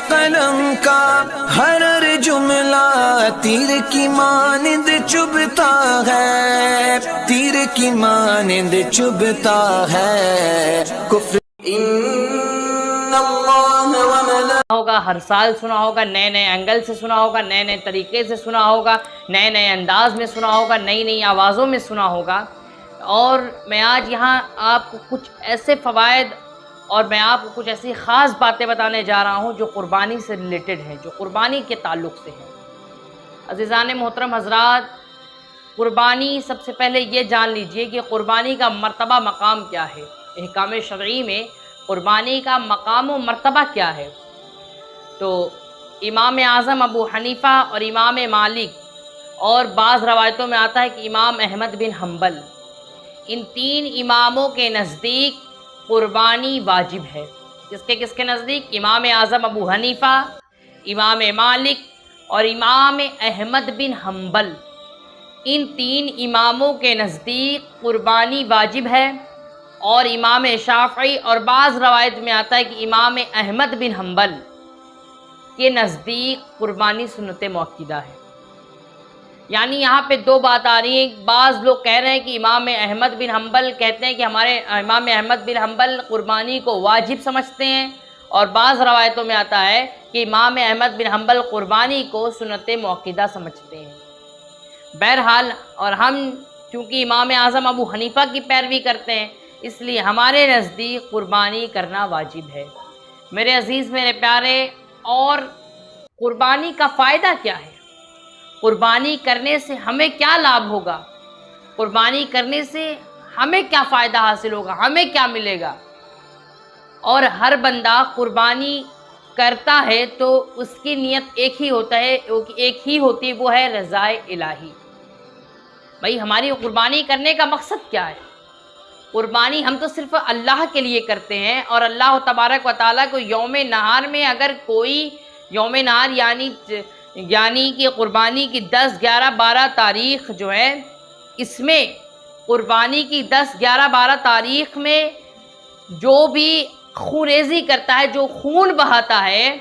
قلم کا ہر جملہ تیر کی مانند چبھتا ہے، تیر کی مانند چبھتا ہے کفر ہوگا، ہر سال سنا ہوگا، نئے نئے اینگل سے سنا ہوگا، نئے نئے طریقے سے سنا ہوگا، نئے نئے انداز میں سنا ہوگا، نئی نئی آوازوں میں سنا ہوگا۔ اور میں آج یہاں آپ کو کچھ ایسے فوائد اور میں آپ کو کچھ ایسی خاص باتیں بتانے جا رہا ہوں جو قربانی سے ریلیٹڈ ہیں، جو قربانی کے تعلق سے ہیں۔ عزیزان محترم حضرات، قربانی سب سے پہلے یہ جان لیجئے کہ قربانی کا مرتبہ مقام کیا ہے۔ احکام شرعی میں قربانی کا مقام و مرتبہ کیا ہے؟ تو امام اعظم ابو حنیفہ اور امام مالک اور بعض روایتوں میں آتا ہے کہ امام احمد بن حنبل، ان تین اماموں کے نزدیک قربانی واجب ہے۔ کس کے نزدیک؟ امام اعظم ابو حنیفہ، امام مالک اور امام احمد بن حنبل، ان تین اماموں کے نزدیک قربانی واجب ہے۔ اور امام شافعی اور بعض روایت میں آتا ہے کہ امام احمد بن حنبل کے نزدیک قربانی سنت مؤکدہ ہے۔ یعنی یہاں پہ دو بات آ رہی ہیں۔ بعض لوگ کہہ رہے ہیں کہ امام احمد بن حنبل کہتے ہیں کہ ہمارے امام احمد بن حنبل قربانی کو واجب سمجھتے ہیں، اور بعض روایتوں میں آتا ہے کہ امام احمد بن حنبل قربانی کو سنت مؤکدہ سمجھتے ہیں۔ بہرحال، اور ہم چونکہ امام اعظم ابو حنیفہ کی پیروی کرتے ہیں، اس لیے ہمارے نزدیک قربانی کرنا واجب ہے۔ میرے عزیز، میرے پیارے، اور قربانی کا فائدہ کیا ہے؟ قربانی کرنے سے ہمیں کیا لابھ ہوگا؟ قربانی کرنے سے ہمیں کیا فائدہ حاصل ہوگا؟ ہمیں کیا ملے گا؟ اور ہر بندہ قربانی کرتا ہے تو اس کی نیت ایک ہی ہوتی ہے، وہ ہے رضائے الہی۔ بھائی، ہماری قربانی کرنے کا مقصد کیا ہے؟ قربانی ہم تو صرف اللہ کے لیے کرتے ہیں، اور اللہ تبارک و تعالیٰ کو یوم نہار میں اگر کوئی یوم نہار یعنی کہ قربانی کی 10، 11، 12 تاریخ جو ہے، اس میں قربانی کی 10، 11، 12 تاریخ میں جو بھی خون ریزی کرتا ہے، جو خون بہاتا ہے،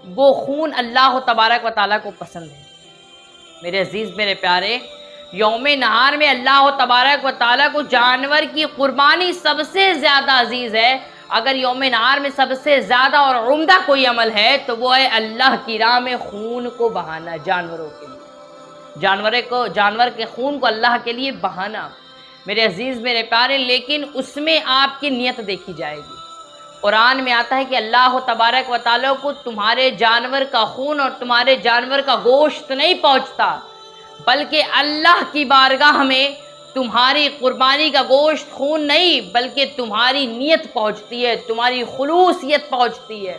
وہ خون اللہ تبارک و تعالیٰ کو پسند ہے۔ میرے عزیز، میرے پیارے، یوم نہار میں اللہ تبارک و تعالیٰ کو جانور کی قربانی سب سے زیادہ عزیز ہے۔ اگر یوم نہار میں سب سے زیادہ اور عمدہ کوئی عمل ہے تو وہ ہے اللہ کی راہ میں خون کو بہانا، جانوروں کے لیے، جانور کے خون کو اللہ کے لیے بہانا۔ میرے عزیز، میرے پیارے، لیکن اس میں آپ کی نیت دیکھی جائے گی۔ قرآن میں آتا ہے کہ اللہ تبارک و تعالیٰ کو تمہارے جانور کا خون اور تمہارے جانور کا گوشت نہیں پہنچتا، بلکہ اللہ کی بارگاہ میں تمہاری قربانی کا گوشت خون نہیں، بلکہ تمہاری نیت پہنچتی ہے، تمہاری خلوصیت پہنچتی ہے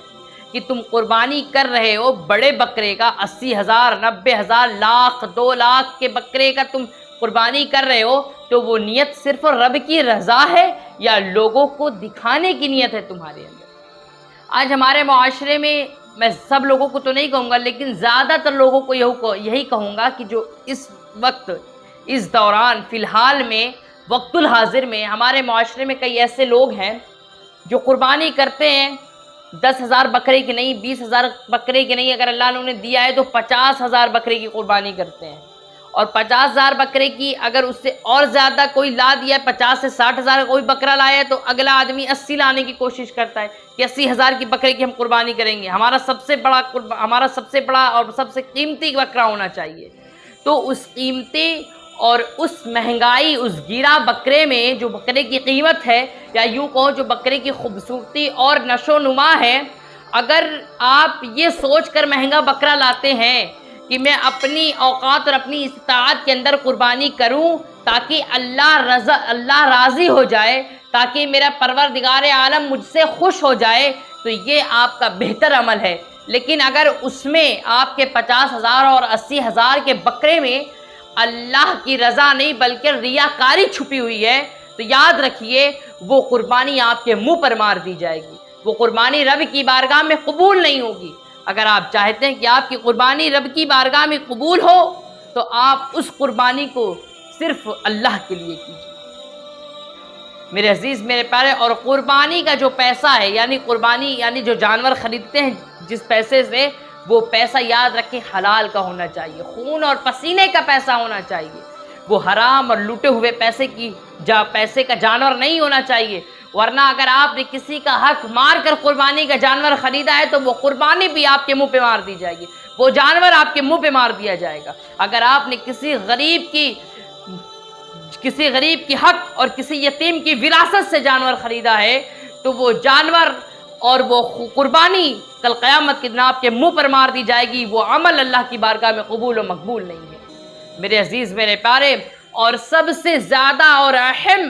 کہ تم قربانی کر رہے ہو بڑے بکرے کا، 80,000، 90,000، لاکھ، 2 لاکھ کے بکرے کا تم قربانی کر رہے ہو، تو وہ نیت صرف رب کی رضا ہے یا لوگوں کو دکھانے کی نیت ہے تمہارے اندر؟ آج ہمارے معاشرے میں سب لوگوں کو تو نہیں کہوں گا، لیکن زیادہ تر لوگوں کو یہی کہوں گا کہ جو اس وقت، اس دوران، فی الحال میں، وقت الحاضر میں ہمارے معاشرے میں کئی ایسے لوگ ہیں جو قربانی کرتے ہیں 10,000 بکرے کی نہیں، 20,000 بکرے کی نہیں، اگر اللہ نے انہیں دیا ہے تو 50,000 بکرے کی قربانی کرتے ہیں۔ اور 50,000 بکرے کی اگر اس سے اور زیادہ کوئی لا دیا ہے، 50 سے 60,000 کوئی بکرا لایا ہے، تو اگلا آدمی 80 لانے کی کوشش کرتا ہے کہ 80,000 کی بکرے کی ہم قربانی کریں گے، ہمارا سب سے بڑا اور سب سے قیمتی بکرا ہونا چاہیے۔ تو اس قیمتی اور اس مہنگائی، اس گیرا بکرے میں جو بکرے کی قیمت ہے، یا یوں کہو جو بکرے کی خوبصورتی اور نشو و نما ہے، اگر آپ یہ سوچ کر مہنگا بکرا لاتے ہیں کہ میں اپنی اوقات اور اپنی استطاعت کے اندر قربانی کروں تاکہ اللہ راضی ہو جائے، تاکہ میرا پروردگار عالم مجھ سے خوش ہو جائے، تو یہ آپ کا بہتر عمل ہے۔ لیکن اگر اس میں آپ کے 50,000 اور 80,000 کے بکرے میں اللہ کی رضا نہیں بلکہ ریاکاری چھپی ہوئی ہے، تو یاد رکھیے وہ قربانی آپ کے منہ پر مار دی جائے گی، وہ قربانی رب کی بارگاہ میں قبول نہیں ہوگی۔ اگر آپ چاہتے ہیں کہ آپ کی قربانی رب کی بارگاہ میں قبول ہو تو آپ اس قربانی کو صرف اللہ کے لیے کیجیے۔ میرے عزیز میرے پیارے، اور قربانی کا جو پیسہ ہے، یعنی قربانی یعنی جو جانور خریدتے ہیں جس پیسے سے، وہ پیسہ یاد رکھیں حلال کا ہونا چاہیے، خون اور پسینے کا پیسہ ہونا چاہیے، وہ حرام اور لوٹے ہوئے پیسے کا جانور نہیں ہونا چاہیے، ورنہ اگر آپ نے کسی کا حق مار کر قربانی کا جانور خریدا ہے تو وہ قربانی بھی آپ کے منہ پہ مار دی جائے گی، وہ جانور آپ کے منہ پہ مار دیا جائے گا۔ اگر آپ نے کسی غریب کی حق اور کسی یتیم کی وراثت سے جانور خریدا ہے تو وہ جانور اور وہ قربانی کل قیامت کے دن آپ کے منہ پر مار دی جائے گی، وہ عمل اللہ کی بارگاہ میں قبول و مقبول نہیں ہے۔ میرے عزیز میرے پیارے، اور سب سے زیادہ اور اہم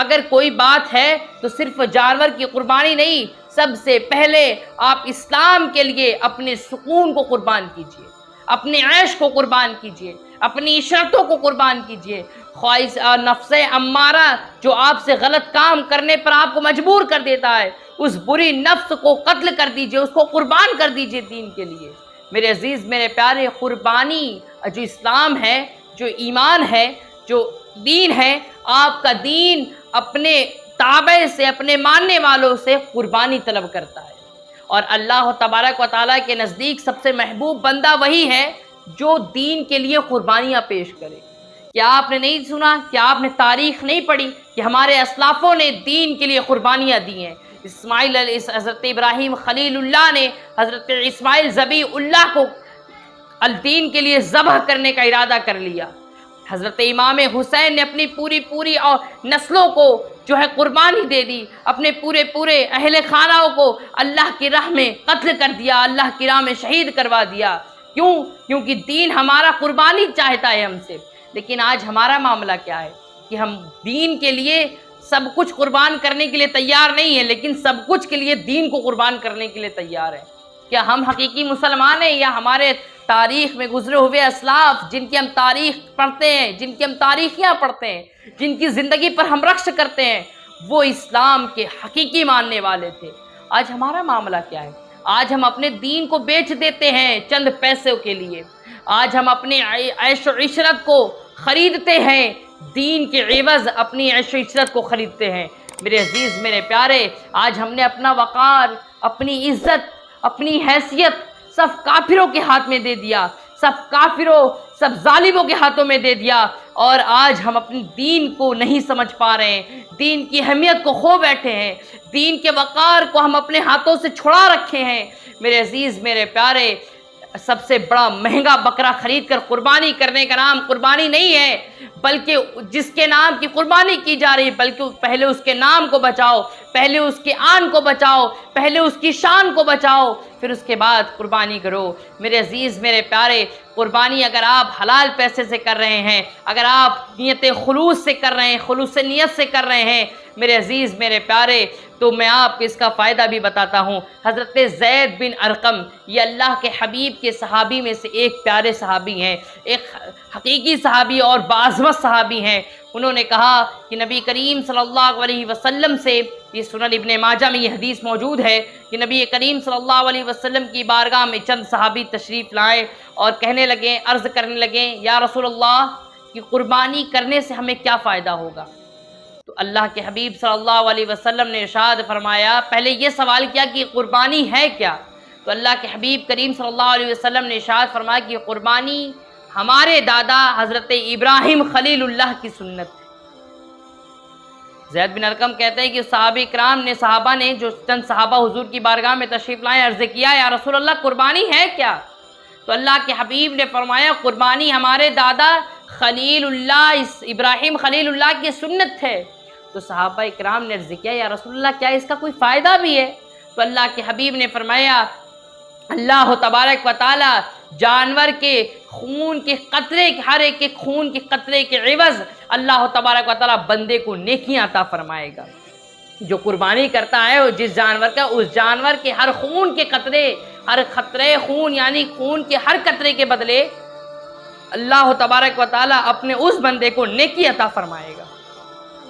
اگر کوئی بات ہے تو صرف جانور کی قربانی نہیں، سب سے پہلے آپ اسلام کے لیے اپنے سکون کو قربان کیجئے، اپنے عیش کو قربان کیجئے، اپنی عشرتوں کو قربان کیجئے۔ خواہش اور نفس امارہ جو آپ سے غلط کام کرنے پر آپ کو مجبور کر دیتا ہے، اس بری نفس کو قتل کر دیجئے، اس کو قربان کر دیجئے دین کے لیے۔ میرے عزیز میرے پیارے، قربانی جو اسلام ہے، جو ایمان ہے، جو دین ہے، آپ کا دین اپنے تابع سے، اپنے ماننے والوں سے قربانی طلب کرتا ہے، اور اللہ تبارک و تعالیٰ کے نزدیک سب سے محبوب بندہ وہی ہے جو دین کے لیے قربانیاں پیش کرے۔ کیا آپ نے نہیں سنا، کیا آپ نے تاریخ نہیں پڑھی کہ ہمارے اسلافوں نے دین کے لیے قربانیاں دی ہیں؟ حضرت ابراہیم خلیل اللہ نے حضرت اسماعیل ذبیح اللہ کو الدین کے لیے ذبح کرنے کا ارادہ کر لیا۔ حضرت امام حسین نے اپنی پوری اور نسلوں کو جو ہے قربانی دے دی، اپنے پورے اہل خانہ کو اللہ کی راہ میں قتل کر دیا، اللہ کی راہ میں شہید کروا دیا۔ کیونکہ دین ہمارا قربانی چاہتا ہے ہم سے۔ لیکن آج ہمارا معاملہ کیا ہے کہ ہم دین کے لیے سب کچھ قربان کرنے کے لیے تیار نہیں ہیں، لیکن سب کچھ کے لیے دین کو قربان کرنے کے لیے تیار ہیں۔ کیا ہم حقیقی مسلمان ہیں، یا ہمارے تاریخ میں گزرے ہوئے اسلاف جن کی ہم تاریخ پڑھتے ہیں، جن کی ہم تاریخیاں پڑھتے ہیں، جن کی زندگی پر ہم رقص کرتے ہیں، وہ اسلام کے حقیقی ماننے والے تھے؟ آج ہمارا معاملہ کیا ہے؟ آج ہم اپنے دین کو بیچ دیتے ہیں چند پیسوں کے لیے، آج ہم اپنی عیش و عشرت کو خریدتے ہیں، دین کے عوض اپنی عیش و عشرت کو خریدتے ہیں۔ میرے عزیز میرے پیارے، آج ہم نے اپنا وقار، اپنی عزت، اپنی حیثیت سب کافروں کے ہاتھ میں دے دیا، سب ظالموں کے ہاتھوں میں دے دیا، اور آج ہم اپنی دین کو نہیں سمجھ پا رہے ہیں، دین کی اہمیت کو کھو بیٹھے ہیں، دین کے وقار کو ہم اپنے ہاتھوں سے چھڑا رکھے ہیں۔ میرے عزیز میرے پیارے، سب سے بڑا مہنگا بکرا خرید کر قربانی کرنے کا نام قربانی نہیں ہے، بلکہ جس کے نام کی قربانی کی جا رہی ہے، بلکہ پہلے اس کے نام کو بچاؤ، پہلے اس کے آن کو بچاؤ، پہلے اس کی شان کو بچاؤ، پھر اس کے بعد قربانی کرو۔ میرے عزیز میرے پیارے، قربانی اگر آپ حلال پیسے سے کر رہے ہیں، اگر آپ نیت خلوص سے کر رہے ہیں، خلوص نیت سے کر رہے ہیں، میرے عزیز میرے پیارے، تو میں آپ کو اس کا فائدہ بھی بتاتا ہوں۔ حضرت زید بن ارقم، یہ اللہ کے حبیب کے صحابی میں سے ایک پیارے صحابی ہیں، ایک حقیقی صحابی اور باعظمت صحابی ہیں۔ انہوں نے کہا کہ نبی کریم صلی اللہ علیہ وسلم سے، یہ سنن ابن ماجہ میں یہ حدیث موجود ہے کہ نبی کریم صلی اللہ علیہ وسلم کی بارگاہ میں چند صحابی تشریف لائے اور کہنے لگے، عرض کرنے لگے، یا رسول اللہ کہ قربانی کرنے سے ہمیں کیا فائدہ ہوگا؟ تو اللہ کے حبیب صلی اللہ علیہ وسلم نے ارشاد فرمایا، پہلے یہ سوال کیا کہ قربانی ہے کیا؟ تو اللہ کے حبیب کریم صلی اللہ علیہ وسلم نے ارشاد فرمایا کہ قربانی ہمارے دادا حضرت ابراہیم خلیل اللہ کی سنت ہے۔ زید بن ارقم کہتے ہیں کہ صحابہ نے جو چند صحابہ حضور کی بارگاہ میں تشریف لائے، عرض کیا، یا رسول اللہ قربانی ہے کیا؟ تو اللہ کے حبیب نے فرمایا، قربانی ہمارے دادا خلیل اللہ ابراہیم خلیل اللہ کی سنت ہے۔ تو صحابہ اکرام نے عرض کیا، یا رسول اللہ کیا اس کا کوئی فائدہ بھی ہے؟ تو اللہ کے حبیب نے فرمایا، اللہ تبارک و تعالی جانور کے خون کے قطرے، ہر ایک کے خون کے قطرے کے عوض اللہ تبارک و تعالی بندے کو نیکیاں عطا فرمائے گا۔ جو قربانی کرتا ہے جس جانور کا، اس جانور کے ہر خون کے قطرے، ہر قطرے خون یعنی خون کے ہر قطرے کے بدلے اللہ تبارک و تعالی اپنے اس بندے کو نیکی عطا فرمائے گا۔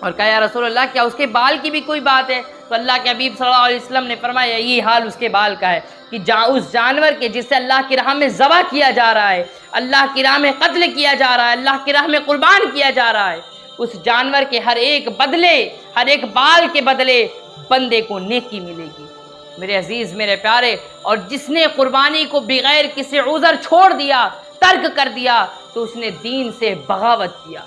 اور کہا، یا رسول اللہ کیا اس کے بال کی بھی کوئی بات ہے؟ تو اللہ کے حبیب صلی اللہ علیہ وسلم نے فرمایا، یہی حال اس کے بال کا ہے کہ اس جانور کے جسے اللہ کی راہ میں ذبح کیا جا رہا ہے، اللہ کی راہ میں قتل کیا جا رہا ہے، اللہ کی راہ میں قربان کیا جا رہا ہے، اس جانور کے ہر ایک بدلے ہر ایک بال کے بدلے بندے کو نیکی ملے گی میرے عزیز میرے پیارے۔ اور جس نے قربانی کو بغیر کسی عذر چھوڑ دیا، ترک کر دیا، تو اس نے دین سے بغاوت کیا۔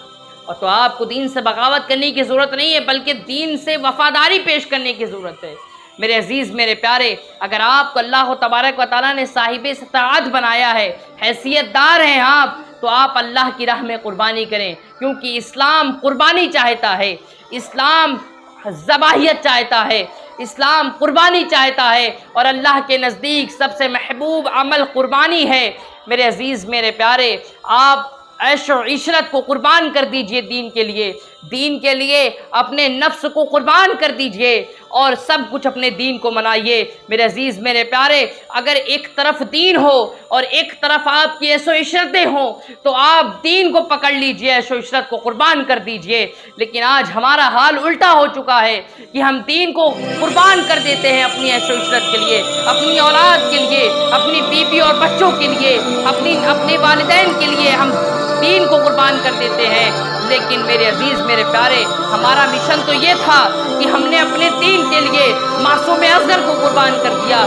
اور تو آپ کو دین سے بغاوت کرنے کی ضرورت نہیں ہے، بلکہ دین سے وفاداری پیش کرنے کی ضرورت ہے میرے عزیز میرے پیارے۔ اگر آپ کو اللہ تبارک و تعالیٰ نے صاحب استطاعت بنایا ہے، حیثیت دار ہیں آپ، تو آپ اللہ کی راہ میں قربانی کریں، کیونکہ اسلام قربانی چاہتا ہے، اسلام ذباحیت چاہتا ہے، اسلام قربانی چاہتا ہے، اور اللہ کے نزدیک سب سے محبوب عمل قربانی ہے میرے عزیز میرے پیارے۔ آپ عیش و عشرت کو قربان کر دیجئے دین کے لیے اپنے نفس کو قربان کر دیجئے، اور سب کچھ اپنے دین کو منائیے میرے عزیز میرے پیارے۔ اگر ایک طرف دین ہو اور ایک طرف آپ کی عیش و عشرتیں ہوں، تو آپ دین کو پکڑ لیجئے، عیش و عشرت کو قربان کر دیجئے۔ لیکن آج ہمارا حال الٹا ہو چکا ہے کہ ہم دین کو قربان کر دیتے ہیں اپنی عیش و عشرت کے لیے، اپنی اولاد کے لیے، اپنی بیوی اور بچوں کے لیے، اپنے والدین کے لیے ہم دین کو قربان کر دیتے ہیں۔ لیکن میرے عزیز میرے پیارے، ہمارا مشن تو یہ تھا کہ ہم نے اپنے دین کے لیے معصوم اصغر کو قربان کر دیا۔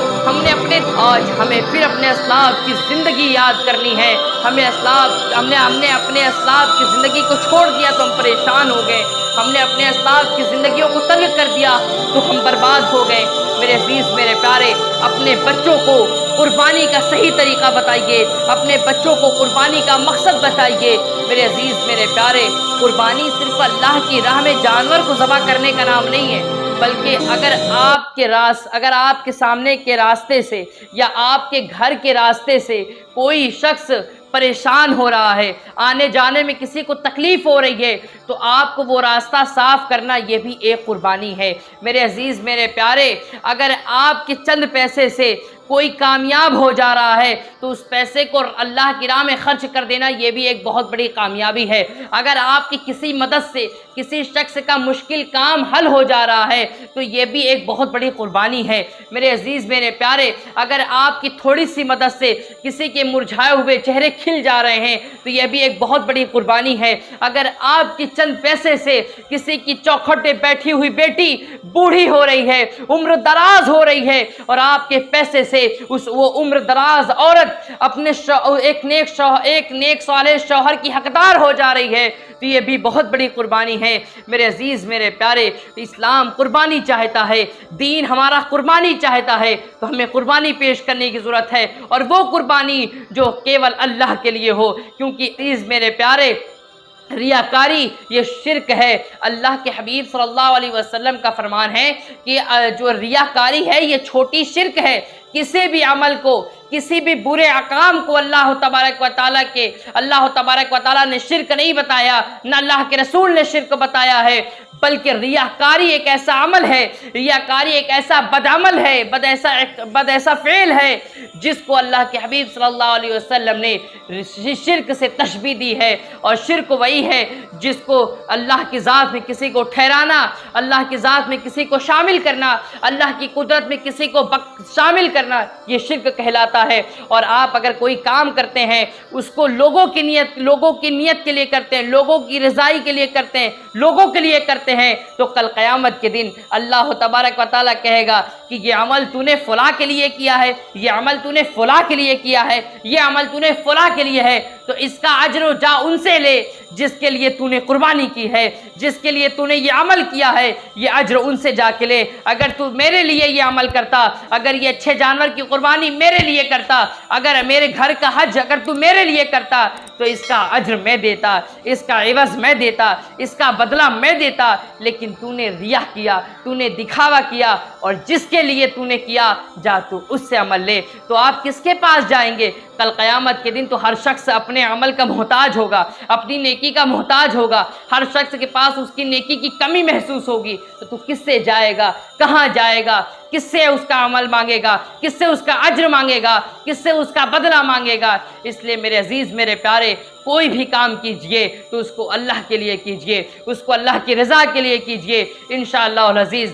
آج ہمیں پھر اپنے اسلاف کی زندگی یاد کرنی ہے۔ ہم نے اپنے اسلاف کی زندگی کو چھوڑ دیا تو ہم پریشان ہو گئے، ہم نے اپنے اسلاف کی زندگیوں کو تنگ کر دیا تو ہم برباد ہو گئے میرے عزیز میرے پیارے۔ اپنے بچوں کو قربانی کا صحیح طریقہ بتائیے، اپنے بچوں کو قربانی کا مقصد بتائیے میرے عزیز میرے پیارے۔ قربانی صرف اللہ کی راہ میں جانور کو ذبح کرنے کا نام نہیں ہے، بلکہ اگر آپ کے سامنے کے راستے سے یا آپ کے گھر کے راستے سے کوئی شخص پریشان ہو رہا ہے، آنے جانے میں کسی کو تکلیف ہو رہی ہے، تو آپ کو وہ راستہ صاف کرنا یہ بھی ایک قربانی ہے میرے عزیز میرے پیارے۔ اگر آپ کے چند پیسے سے کوئی کامیاب ہو جا رہا ہے تو اس پیسے کو اللہ کی راہ میں خرچ کر دینا یہ بھی ایک بہت بڑی کامیابی ہے۔ اگر آپ کی کسی مدد سے کسی شخص کا مشکل کام حل ہو جا رہا ہے تو یہ بھی ایک بہت بڑی قربانی ہے میرے عزیز میرے پیارے۔ اگر آپ کی تھوڑی سی مدد سے کسی کے مرجھائے ہوئے چہرے کھل جا رہے ہیں تو یہ بھی ایک بہت بڑی قربانی ہے۔ اگر آپ کی چند پیسے سے کسی کی چوکھٹ پہ بیٹھی ہوئی بیٹی بوڑھی ہو رہی ہے، عمر دراز ہو رہی ہے، اور آپ کے پیسے سے وہ عمر دراز عورت اپنے ایک نیک صالح شوہر کی حقدار ہو جا رہی ہے تو یہ بھی بہت بڑی قربانی ہے میرے عزیز میرے پیارے۔ اسلام قربانی چاہتا ہے، دین ہمارا قربانی چاہتا ہے، تو ہمیں قربانی پیش کرنے کی ضرورت ہے، اور وہ قربانی جو کیول اللہ کے لیے ہو، کیونکہ عزیز میرے پیارے ریاکاری یہ شرک ہے۔ اللہ کے حبیب صلی اللہ علیہ وسلم کا فرمان ہے کہ جو ریاکاری ہے یہ چھوٹی شرک ہے۔ کسی بھی عمل کو، کسی بھی برے اقام کو اللہ تبارک و تعالیٰ نے شرک نہیں بتایا، نہ اللہ کے رسول نے شرک بتایا ہے، بلکہ ریاکاری ایک ایسا عمل ہے، ریاکاری ایک ایسا بدعمل ہے، بد ایسا فعل ہے جس کو اللہ کے حبیب صلی اللہ علیہ وسلم نے شرک سے تشبیہ دی ہے۔ اور شرک وہی ہے جس کو اللہ کی ذات میں کسی کو ٹھہرانا، اللہ کی ذات میں کسی کو شامل کرنا، اللہ کی قدرت میں کسی کو شامل کرنا، یہ شرک کہلاتا ہے۔ اور آپ اگر کوئی کام کرتے ہیں اس کو لوگوں کی نیت کے لیے کرتے ہیں، لوگوں کی رضائی کے لیے کرتے ہیں، لوگوں کے لیے کرتے ہیں، تو کل قیامت کے دن اللہ تبارک و تعالیٰ کہے گا کہ یہ عمل تو نے فلاں کے لیے کیا ہے، یہ عمل تو نے فلاں کے لیے کیا ہے، یہ عمل تو نے فلاں کے لیے ہے، تو اس کا اجر جا ان سے لے جس کے لیے تو نے قربانی کی ہے، جس کے لیے تو نے یہ عمل کیا ہے، یہ اجر ان سے جا کے لے۔ اگر تو میرے لیے یہ عمل کرتا، اگر یہ اچھے جانور کی قربانی میرے لیے کرتا، اگر میرے گھر کا حج اگر تو میرے لیے کرتا تو اس کا اجر میں دیتا، اس کا عوض میں دیتا، اس کا بدلہ میں دیتا، لیکن تو نے ریا کیا، تو نے دکھاوا کیا، اور جس کے لیے تو نے کیا جا تو اس سے عمل لے۔ تو آپ کس کے پاس جائیں گے؟ کل قیامت کے دن تو ہر شخص اپنے عمل کا محتاج ہوگا، اپنی نیکی کا محتاج ہوگا، ہر شخص کے پاس اس کی نیکی کی کمی محسوس ہوگی، تو کس سے جائے گا؟ کہاں جائے گا؟ کس سے اس کا عمل مانگے گا؟ کس سے اس کا اجر مانگے گا؟ کس سے اس کا بدلہ مانگے گا؟ اس لیے میرے عزیز میرے پیارے، کوئی بھی کام کیجئے تو اس کو اللہ کے لیے کیجئے، اس کو اللہ کی رضا کے لیے کیجئے۔ انشاءاللہ العزیز